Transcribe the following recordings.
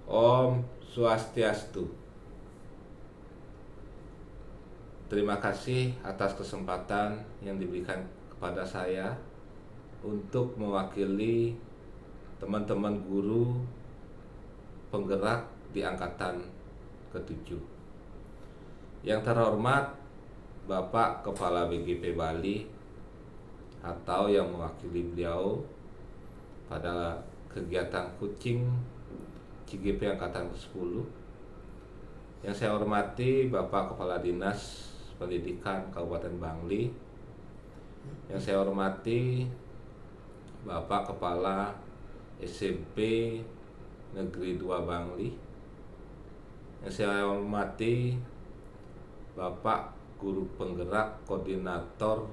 Om Swastiastu. Terima kasih atas kesempatan yang diberikan kepada saya untuk mewakili teman-teman guru penggerak di angkatan ke-7. Yang terhormat Bapak Kepala BGP Bali atau yang mewakili beliau pada kegiatan kucing CGP angkatan ke-10. Yang saya hormati Bapak Kepala Dinas Pendidikan Kabupaten Bangli. Yang saya hormati Bapak Kepala SMP Negeri 2 Bangli. Yang saya hormati Bapak Guru Penggerak Koordinator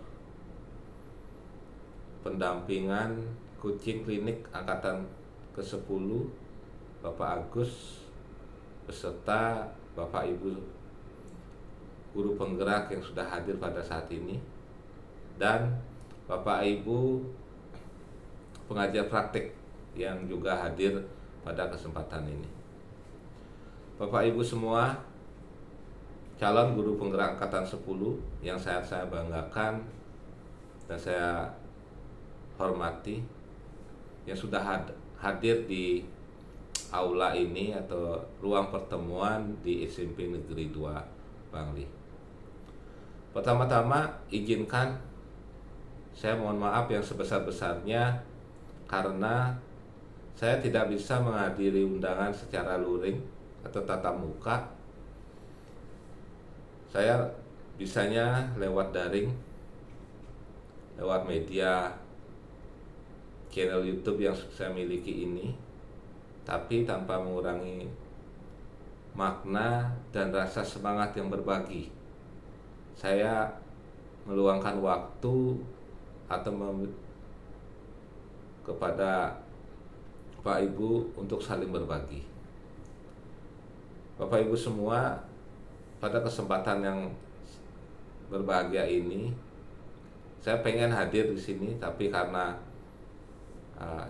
Pendampingan Kucing Klinik Angkatan ke-10, Bapak Agus, beserta Bapak Ibu Guru Penggerak yang sudah hadir pada saat ini, dan Bapak Ibu pengajar praktik yang juga hadir pada kesempatan ini. Bapak Ibu semua, calon guru penggerak angkatan 10 yang saya banggakan dan saya hormati, yang sudah hadir di aula ini atau ruang pertemuan di SMP Negeri 2 Bangli. Pertama-tama izinkan saya mohon maaf yang sebesar-besarnya karena saya tidak bisa menghadiri undangan secara luring atau tatap muka. Saya bisanya lewat daring, lewat media channel YouTube yang saya miliki ini, tapi tanpa mengurangi makna dan rasa semangat yang berbagi. Saya meluangkan waktu atau kepada Bapak Ibu untuk saling berbagi. Bapak Ibu semua, pada kesempatan yang berbahagia ini, saya pengen hadir di sini, tapi karena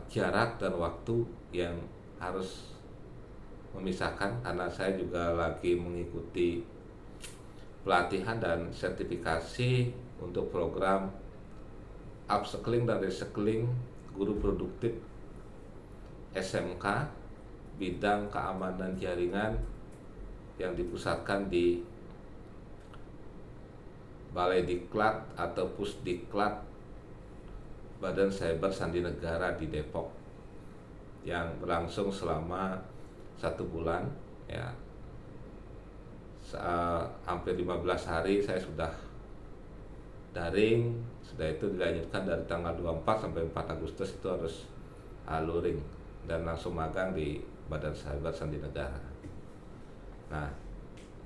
jarak dan waktu yang harus memisahkan, karena saya juga lagi mengikuti pelatihan dan sertifikasi untuk program upskilling dan reskilling guru produktif SMK bidang keamanan jaringan yang dipusatkan di Balai Diklat atau Pusdiklat Badan Cyber Sandi Negara di Depok, yang berlangsung selama 1 bulan ya. Hampir 15 hari saya sudah daring, sudah itu dilanjutkan dari tanggal 24 sampai 4 Agustus itu harus luring dan langsung magang di Badan Cyber Sandi Negara. Nah,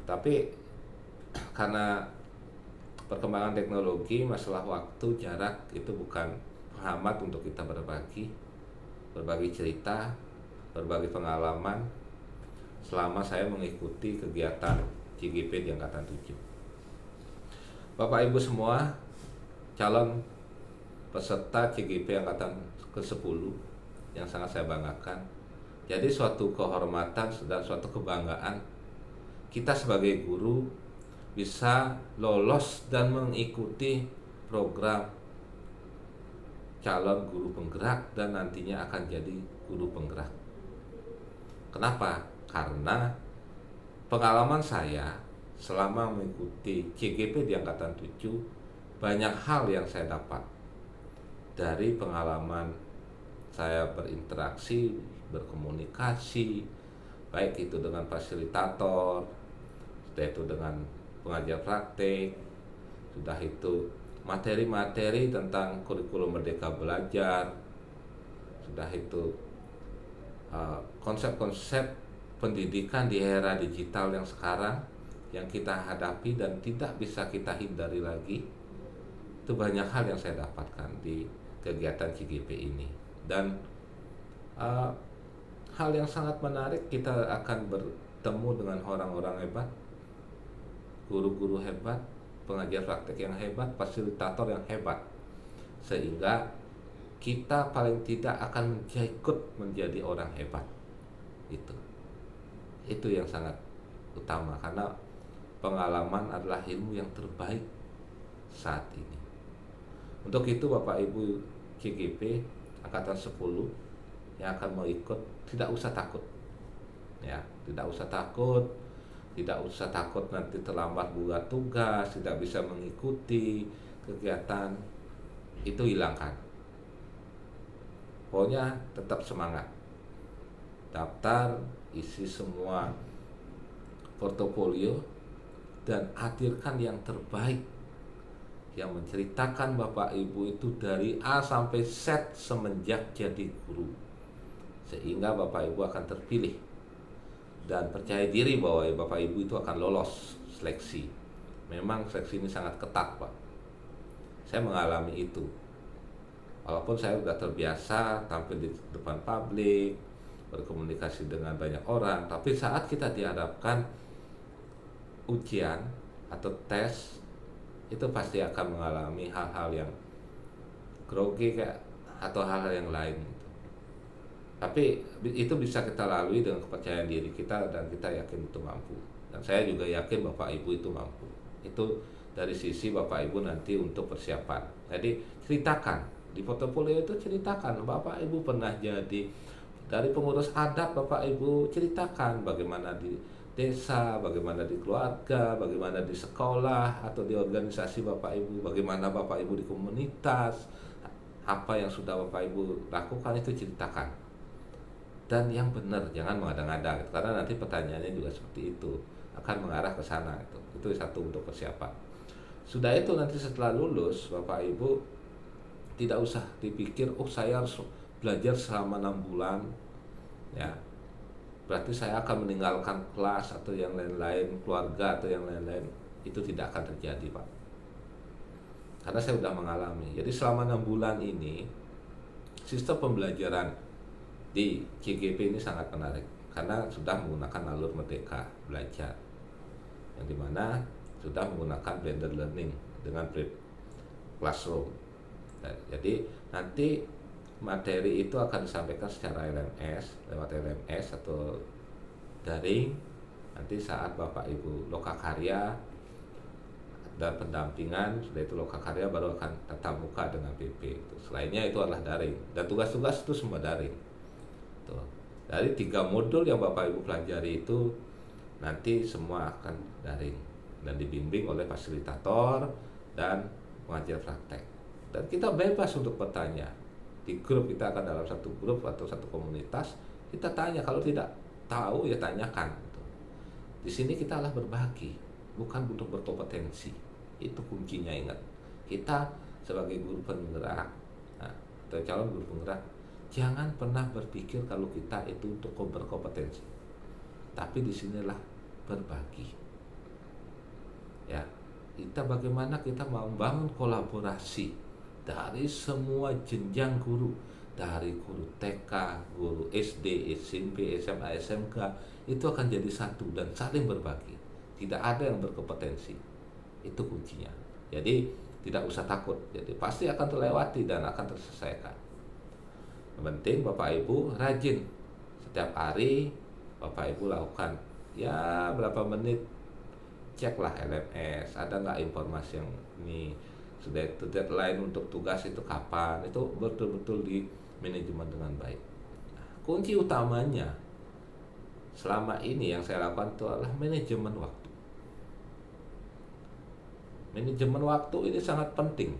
tapi karena perkembangan teknologi, masalah waktu, jarak itu bukan penghambat untuk kita berbagi cerita, berbagi pengalaman selama saya mengikuti kegiatan CGP di angkatan 7. Bapak Ibu semua, calon peserta CGP angkatan ke-10 yang sangat saya banggakan. Jadi suatu kehormatan dan suatu kebanggaan kita sebagai guru bisa lolos dan mengikuti program calon guru penggerak dan nantinya akan jadi guru penggerak. Kenapa? Karena pengalaman saya selama mengikuti CGP di angkatan 7, banyak hal yang saya dapat dari pengalaman saya berinteraksi, berkomunikasi, baik itu dengan fasilitator, sudah itu dengan pengajar praktik, sudah itu materi-materi tentang kurikulum Merdeka Belajar, sudah itu konsep-konsep pendidikan di era digital yang sekarang yang kita hadapi dan tidak bisa kita hindari lagi. Itu banyak hal yang saya dapatkan di kegiatan CGP ini, dan hal yang sangat menarik, kita akan bertemu dengan orang-orang hebat, guru-guru hebat, pengajar praktek yang hebat, fasilitator yang hebat, sehingga kita paling tidak akan ikut menjadi orang hebat. Itu Itu yang sangat utama, karena pengalaman adalah ilmu yang terbaik saat ini. Untuk itu Bapak Ibu CGP angkatan 10 yang akan mau ikut, tidak usah takut. Ya, tidak usah takut. Tidak usah takut nanti terlambat buat tugas, tidak bisa mengikuti kegiatan. Itu hilangkan. Pokoknya tetap semangat. Daftar, isi semua portofolio, dan hadirkan yang terbaik, yang menceritakan Bapak Ibu itu dari A sampai Z semenjak jadi guru, sehingga Bapak Ibu akan terpilih. Dan percaya diri bahwa Bapak Ibu itu akan lolos seleksi. Memang seleksi ini sangat ketat, Pak. Saya mengalami itu. Walaupun saya sudah terbiasa tampil di depan publik, berkomunikasi dengan banyak orang, tapi saat kita dihadapkan ujian atau tes, itu pasti akan mengalami hal-hal yang grogi kayak atau hal-hal yang lain gitu. Tapi itu bisa kita lalui dengan kepercayaan diri kita, dan kita yakin itu mampu. Dan saya juga yakin Bapak Ibu itu mampu. Itu dari sisi Bapak Ibu nanti untuk persiapan. Jadi ceritakan di portofolio itu, ceritakan Bapak Ibu pernah jadi dari pengurus adat, Bapak Ibu ceritakan bagaimana di desa, bagaimana di keluarga, bagaimana di sekolah atau di organisasi Bapak Ibu, bagaimana Bapak Ibu di komunitas, apa yang sudah Bapak Ibu lakukan, itu ceritakan. Dan yang benar, jangan mengada-ngada, karena nanti pertanyaannya juga seperti itu, akan mengarah ke sana. Itu satu untuk persiapan. Sudah itu nanti setelah lulus, Bapak Ibu tidak usah dipikir, oh saya harus belajar selama 6 bulan, ya berarti saya akan meninggalkan kelas atau yang lain-lain, keluarga atau yang lain-lain. Itu tidak akan terjadi, Pak, karena saya sudah mengalami. Jadi selama 6 bulan ini, sistem pembelajaran di CGP ini sangat menarik, karena sudah menggunakan alur Merdeka Belajar, yang dimana sudah menggunakan blended learning dengan flipped classroom. Jadi nanti materi itu akan disampaikan secara LMS, lewat LMS atau daring. Nanti saat Bapak Ibu lokakarya dan pendampingan, sudah itu lokakarya baru akan tatap muka dengan PP. Selainnya itu adalah daring, dan tugas-tugas itu semua daring. Dari 3 modul yang Bapak Ibu pelajari itu nanti semua akan daring dan dibimbing oleh fasilitator dan pengajar praktek. Dan kita bebas untuk bertanya. Di grup kita akan dalam satu grup atau satu komunitas, kita tanya, kalau tidak tahu ya tanyakan. Di sini kita adalah berbagi, bukan untuk berkompetensi. Itu kuncinya, ingat. Kita sebagai guru penggerak, atau calon guru penggerak, jangan pernah berpikir kalau kita itu untuk berkompetensi. Tapi disinilah berbagi. Ya, kita bagaimana kita mau membangun kolaborasi dari semua jenjang guru, dari guru TK, guru SD, SMP, SMA, SMK, itu akan jadi satu dan saling berbagi. Tidak ada yang berkompetensi. Itu kuncinya. Jadi tidak usah takut. Jadi pasti akan terlewati dan akan terselesaikan. Yang penting Bapak Ibu rajin. Setiap hari Bapak Ibu lakukan ya berapa menit, ceklah LMS, ada nggak informasi yang ini, sudah itu deadline untuk tugas itu kapan, itu betul-betul di manajemen dengan baik. Nah, kunci utamanya selama ini yang saya lakukan itu adalah manajemen waktu. Manajemen waktu ini sangat penting.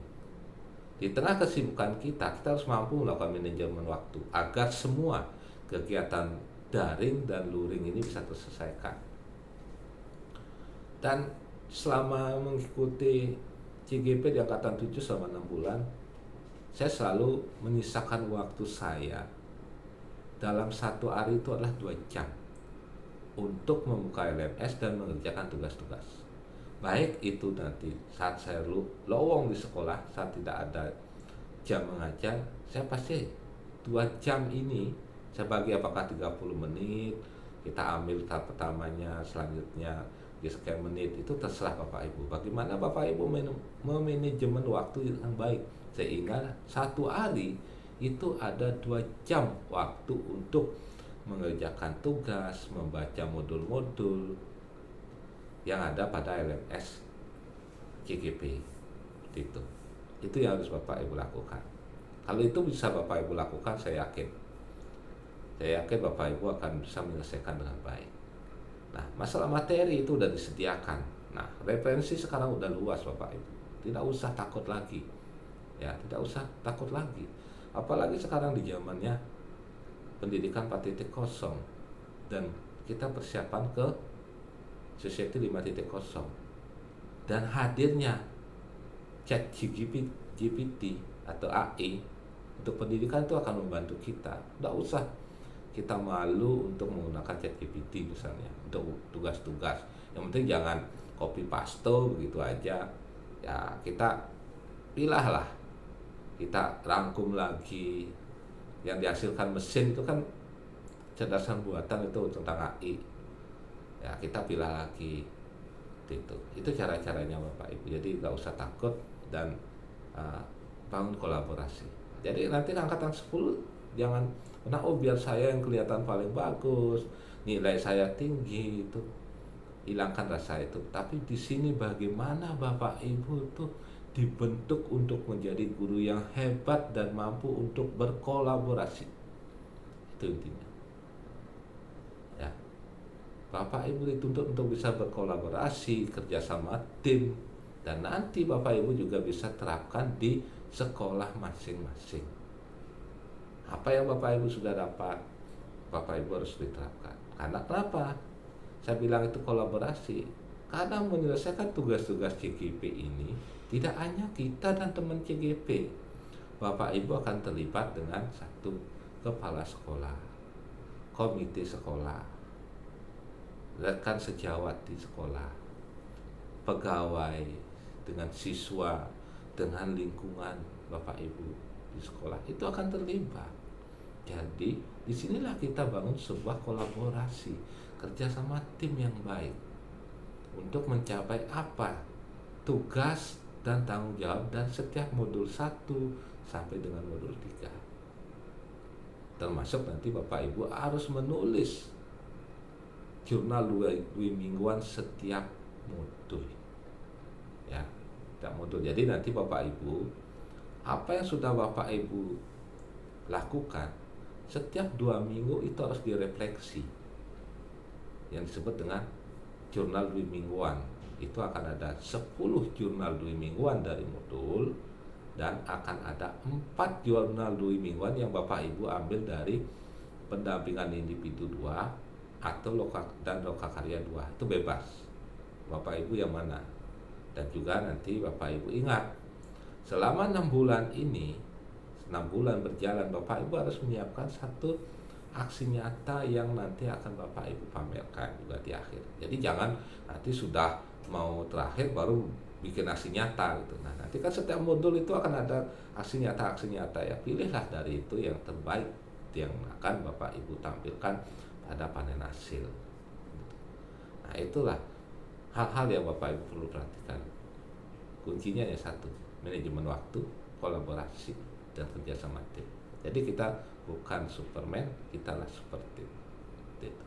Di tengah kesibukan kita harus mampu melakukan manajemen waktu agar semua kegiatan daring dan luring ini bisa terselesaikan. Dan selama mengikuti CGP di angkatan 7 selama 6 bulan, saya selalu menyisakan waktu saya dalam satu hari itu adalah 2 jam untuk membuka LMS dan mengerjakan tugas-tugas. Baik itu nanti saat saya lowong di sekolah, saat tidak ada jam mengajar, saya pasti 2 jam ini saya bagi apakah 30 menit, kita ambil tahap pertamanya, selanjutnya di sekian menit, itu terserah Bapak Ibu. Bagaimana Bapak Ibu memanajemen waktu yang baik, sehingga satu hari itu ada 2 jam waktu untuk mengerjakan tugas, membaca modul-modul yang ada pada LMS CGP itu. Itu yang harus Bapak Ibu lakukan. Kalau itu bisa Bapak Ibu lakukan, saya yakin Bapak Ibu akan bisa menyelesaikan dengan baik. Nah, masalah materi itu udah disediakan. Nah, referensi sekarang udah luas Bapak Ibu. Tidak usah takut lagi. Ya, tidak usah takut lagi. Apalagi sekarang di zamannya pendidikan 4.0 dan kita persiapan ke Society 5.0 dan hadirnya ChatGPT atau AI untuk pendidikan itu akan membantu kita. Tidak usah kita malu untuk menggunakan ChatGPT misalnya untuk tugas-tugas. Yang penting jangan copy paste begitu aja. Ya, kita pilahlah, kita rangkum lagi yang dihasilkan mesin itu kan cerdasan buatan itu tentang AI. Ya, kita pilah lagi itu cara-caranya Bapak Ibu. Jadi nggak usah takut dan bangun kolaborasi. Jadi nanti angkatan 10 jangan biar saya yang kelihatan paling bagus, nilai saya tinggi, itu hilangkan rasa itu. Tapi di sini bagaimana Bapak Ibu tuh dibentuk untuk menjadi guru yang hebat dan mampu untuk berkolaborasi. Itu intinya. Ya. Bapak Ibu dituntut untuk bisa berkolaborasi, kerjasama tim, dan nanti Bapak Ibu juga bisa terapkan di sekolah masing-masing. Apa yang Bapak Ibu sudah dapat, Bapak Ibu harus diterapkan. Karena kenapa? Saya bilang itu kolaborasi. Karena menyelesaikan tugas-tugas CGP ini tidak hanya kita dan teman CGP. Bapak Ibu akan terlibat dengan satu kepala sekolah, komite sekolah, rekan sejawat di sekolah, pegawai, dengan siswa, dengan lingkungan Bapak Ibu di sekolah itu akan terlibat. Jadi disinilah kita bangun sebuah kolaborasi, kerjasama tim yang baik untuk mencapai apa tugas dan tanggung jawab dan setiap modul 1 sampai dengan modul 3. Termasuk nanti Bapak Ibu harus menulis jurnal 2 mingguan setiap modul. Ya, setiap modul. Jadi nanti Bapak Ibu, apa yang sudah Bapak Ibu lakukan setiap 2 minggu itu harus direfleksi. Yang disebut dengan jurnal 2 mingguan. Itu akan ada 10 jurnal 2 mingguan dari modul dan akan ada 4 jurnal 2 mingguan yang Bapak Ibu ambil dari pendampingan individu 2 atau loka karya 2. Itu bebas. Bapak Ibu yang mana? Dan juga nanti Bapak Ibu ingat, selama 6 bulan ini, 6 bulan berjalan, Bapak Ibu harus menyiapkan satu aksi nyata yang nanti akan Bapak Ibu pamerkan juga di akhir. Jadi jangan nanti sudah mau terakhir baru bikin aksi nyata gitu. Nah, nanti kan setiap modul itu akan ada aksi nyata ya. Pilihlah dari itu yang terbaik yang akan Bapak Ibu tampilkan pada panen hasil. Nah, itulah hal-hal yang Bapak Ibu perlu perhatikan. Kuncinya ya satu, manajemen waktu, kolaborasi, dan kerjasama tim. Jadi kita bukan Superman, kita lah super tim. Gitu.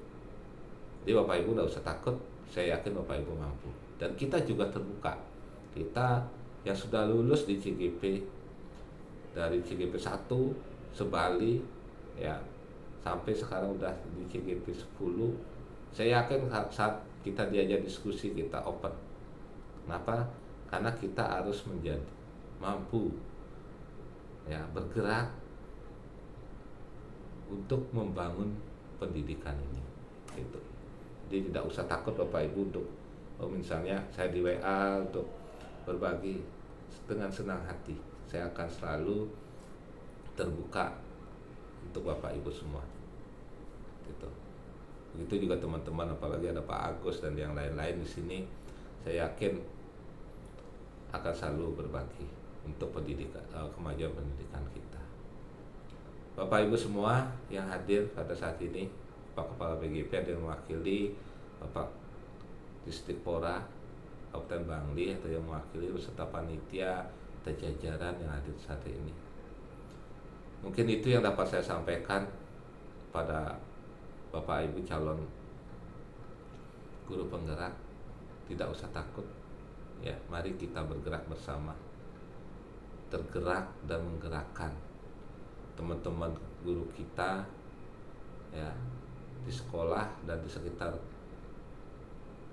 Jadi Bapak Ibu tidak usah takut, saya yakin Bapak Ibu mampu. Dan kita juga terbuka. Kita yang sudah lulus di CGP, dari CGP 1, Sebali, ya, sampai sekarang udah di CGP 10, saya yakin saat kita diajak diskusi kita open. Kenapa? Karena kita harus menjadi mampu ya bergerak untuk membangun pendidikan ini gitu. Jadi tidak usah takut Bapak Ibu untuk misalnya saya di WA untuk berbagi dengan senang hati. Saya akan selalu terbuka untuk Bapak Ibu semua gitu. Begitu juga teman-teman, apalagi ada Pak Agus dan yang lain-lain di sini, saya yakin akan selalu berbagi untuk pendidikan, kemajuan pendidikan kita. Bapak Ibu semua yang hadir pada saat ini, Pak Kepala BGP ada yang mewakili, Bapak Distikpora Kabupaten Bangli atau yang mewakili beserta panitia dan jajaran yang hadir saat ini. Mungkin itu yang dapat saya sampaikan pada Bapak Ibu calon guru penggerak, tidak usah takut ya, mari kita bergerak bersama, tergerak dan menggerakkan teman-teman guru kita ya, di sekolah dan di sekitar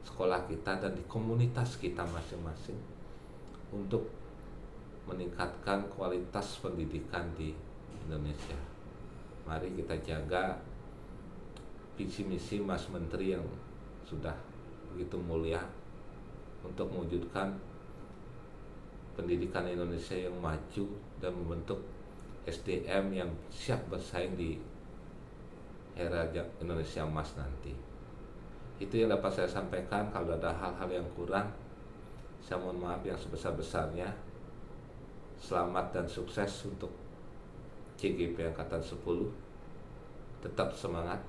sekolah kita dan di komunitas kita masing-masing untuk meningkatkan kualitas pendidikan di Indonesia. Mari kita jaga visi misi Mas Menteri yang sudah begitu mulia untuk mewujudkan pendidikan Indonesia yang maju dan membentuk SDM yang siap bersaing di era Indonesia Emas nanti. Itu yang dapat saya sampaikan. Kalau ada hal-hal yang kurang, saya mohon maaf yang sebesar-besarnya. Selamat dan sukses untuk CGP Angkatan 10. Tetap semangat,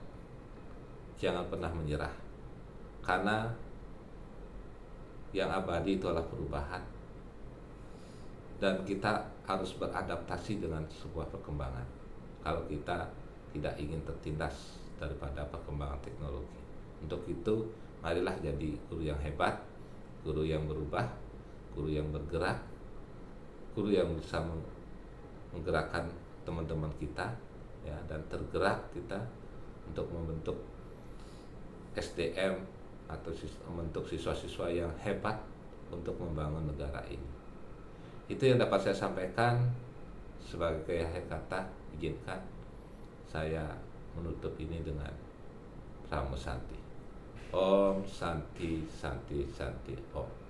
jangan pernah menyerah, karena yang abadi itu adalah perubahan, dan kita harus beradaptasi dengan sebuah perkembangan kalau kita tidak ingin tertindas daripada perkembangan teknologi. Untuk itu, marilah jadi guru yang hebat, guru yang berubah, guru yang bergerak, guru yang bisa menggerakkan teman-teman kita ya, dan tergerak kita untuk membentuk SDM atau membentuk siswa-siswa yang hebat untuk membangun negara ini. Itu yang dapat saya sampaikan. Sebagai akhir kata, izinkan saya menutup ini dengan Pramu Santi. Om Santi Santi Santi Om.